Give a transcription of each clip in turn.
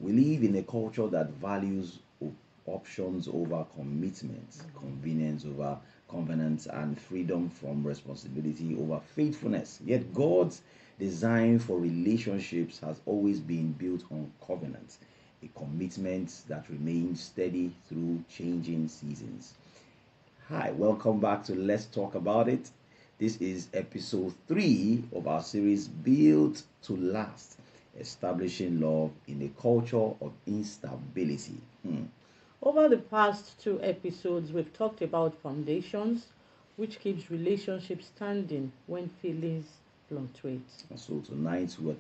We live in a culture that values options over commitments, convenience over covenants, and freedom from responsibility over faithfulness. Yet God's design for relationships has always been built on covenant, a commitment that remains steady through changing seasons. Hi, welcome back to Let's Talk About It. This is episode 3 of our series Built to Last, establishing love in a culture of instability. Over the past 2 episodes, we've talked about foundations, which keeps relationships standing when feelings fluctuate. And so tonight we're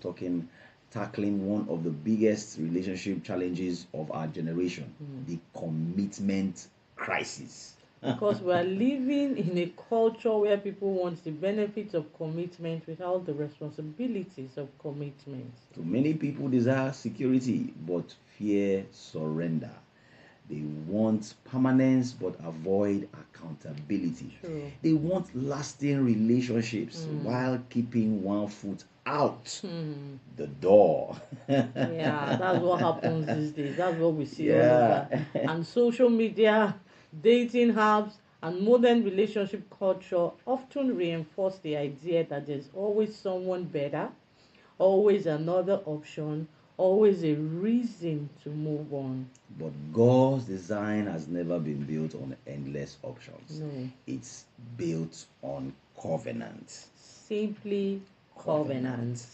tackling one of the biggest relationship challenges of our generation, the commitment crisis. Because we are living in a culture where people want the benefits of commitment without the responsibilities of commitment. So many people desire security but fear surrender. They want permanence but avoid accountability. True. They want lasting relationships while keeping one foot out the door. Yeah, that's what happens these days. That's what we see all Yeah. over. And social media, dating apps, and modern relationship culture often reinforce the idea that there's always someone better, always another option, always a reason to move on. But God's design has never been built on endless options. No. It's built on covenant. Simply covenant.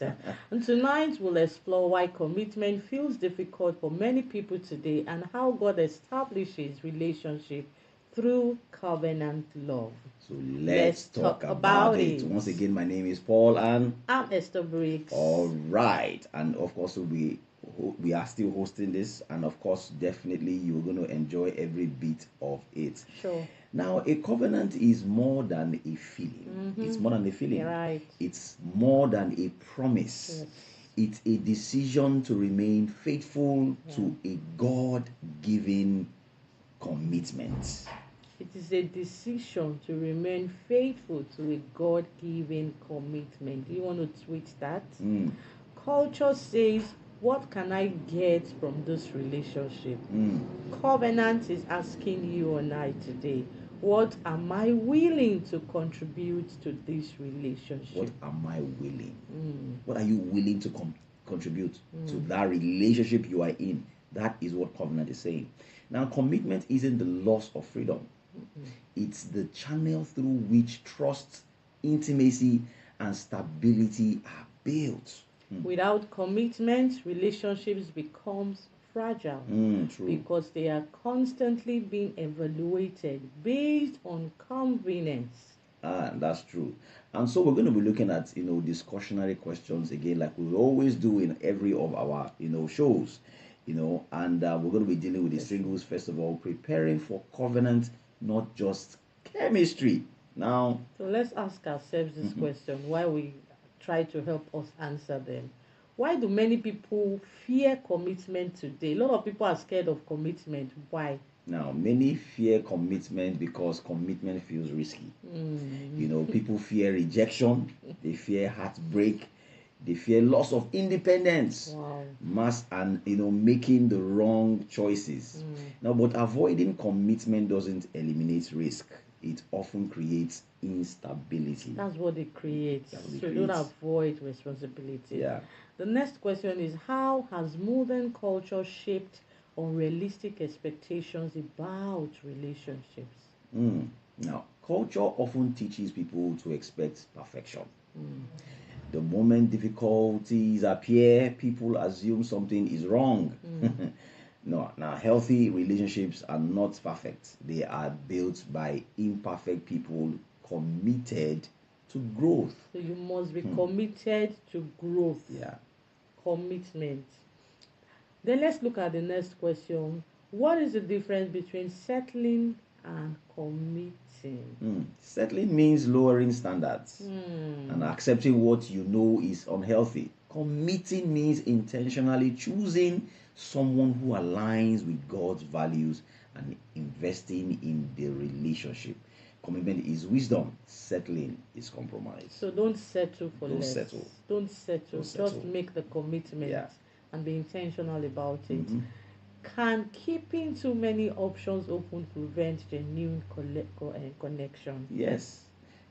And tonight we'll explore why commitment feels difficult for many people today and how God establishes relationship through covenant love. So let's talk about it. Once again, my name is Paul and I'm Esther Briggs. all right. And of course, we are still hosting this, and of course, definitely you're going to enjoy every bit of it. Sure. Now, a covenant is more than a feeling. It's more than a feeling. Right. It's more than a promise. Yes. It's a decision to remain faithful to a God-given commitment. It is a decision to remain faithful to a God-given commitment. You want to tweet that? Culture says, what can I get from this relationship? Covenant is asking you and I today, what am I willing to contribute to this relationship? What am I willing? What are you willing to contribute to that relationship you are in? That is what covenant is saying. Now, commitment isn't the loss of freedom. It's the channel through which trust, intimacy, and stability are built. Without commitment, relationships becomes fragile True. because they are constantly being evaluated based on convenience. That's true. And so we're going to be looking at, discussionary questions again, like we always do in every of our, shows, and we're going to be dealing with the singles, first of all, preparing for covenant, not just chemistry. Now, So let's ask ourselves this question while we try to help us answer them. Why do many people fear commitment today? A lot of people are scared of commitment. Why? Now, many fear commitment because commitment feels risky. People fear rejection, they fear heartbreak, they fear loss of independence, Wow. and making the wrong choices. Now, but avoiding commitment doesn't eliminate risk. It often creates instability. That's what it creates. That's what it So you don't creates. avoid responsibility. Yeah. The next question is, how has modern culture shaped unrealistic expectations about relationships? Now, culture often teaches people to expect perfection. The moment difficulties appear, people assume something is wrong. No, now healthy relationships are not perfect. They are built by imperfect people committed to growth. So you must be committed to growth. Yeah. Commitment. Then let's look at the next question. What is the difference between settling and committing? Settling means lowering standards and accepting what you know is unhealthy. Committing means intentionally choosing someone who aligns with God's values and investing in the relationship. Commitment is wisdom, settling is compromise. So don't settle for Don't less. settle. Don't settle. Don't settle. Just make the commitment. Yeah. and be intentional about it. Mm-hmm. Can keeping too many options open prevent genuine connection? Yes.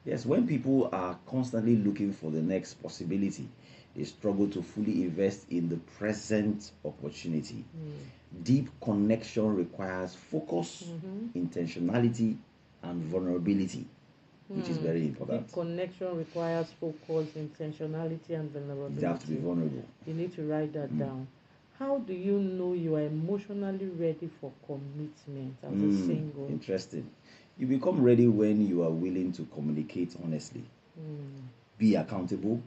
Yes, when people are constantly looking for the next possibility, they struggle to fully invest in the present opportunity. Deep connection requires focus, intentionality, and vulnerability, which is very important. Deep connection requires focus, intentionality, and You have to be vulnerability. vulnerable. You need to write that down. How do you know you are emotionally ready for commitment as a single? Interesting. You become ready when you are willing to communicate honestly, be accountable,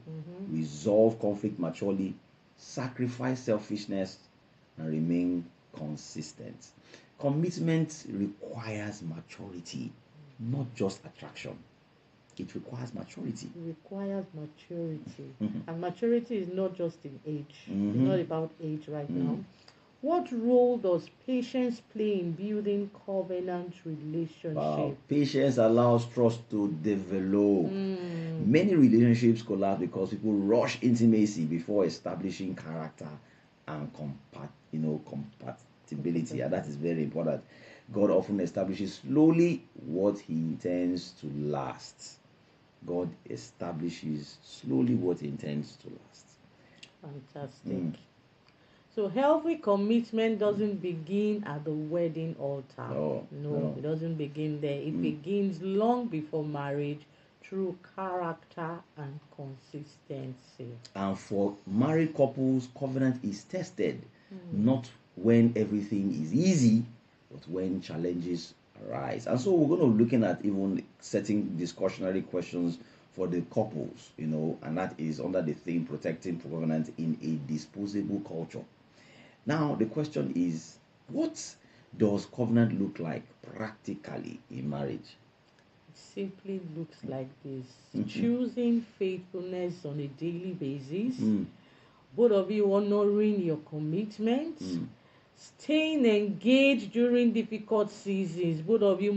resolve conflict maturely, sacrifice selfishness, and remain consistent. Commitment requires maturity, not just attraction. It requires maturity. It requires maturity. And maturity is not just in age. It's not about age right now. What role does patience play in building covenant relationship? Wow. Patience allows trust to develop. Many relationships collapse because people rush intimacy before establishing character and compatibility, and that is very important. God often establishes slowly what He intends to last. God establishes slowly what He intends to last. Fantastic. So healthy commitment doesn't begin at the wedding altar. No, it doesn't begin there. It begins long before marriage through character and consistency. And for married couples, covenant is tested not when everything is easy, but when challenges arise. And so we're going to be looking at even setting discussionary questions for the couples, and that is under the theme protecting covenant in a disposable culture. Now, the question is, what does covenant look like practically in marriage? It simply looks like this: choosing faithfulness on a daily basis, both of you honoring your commitments, staying engaged during difficult seasons, both of you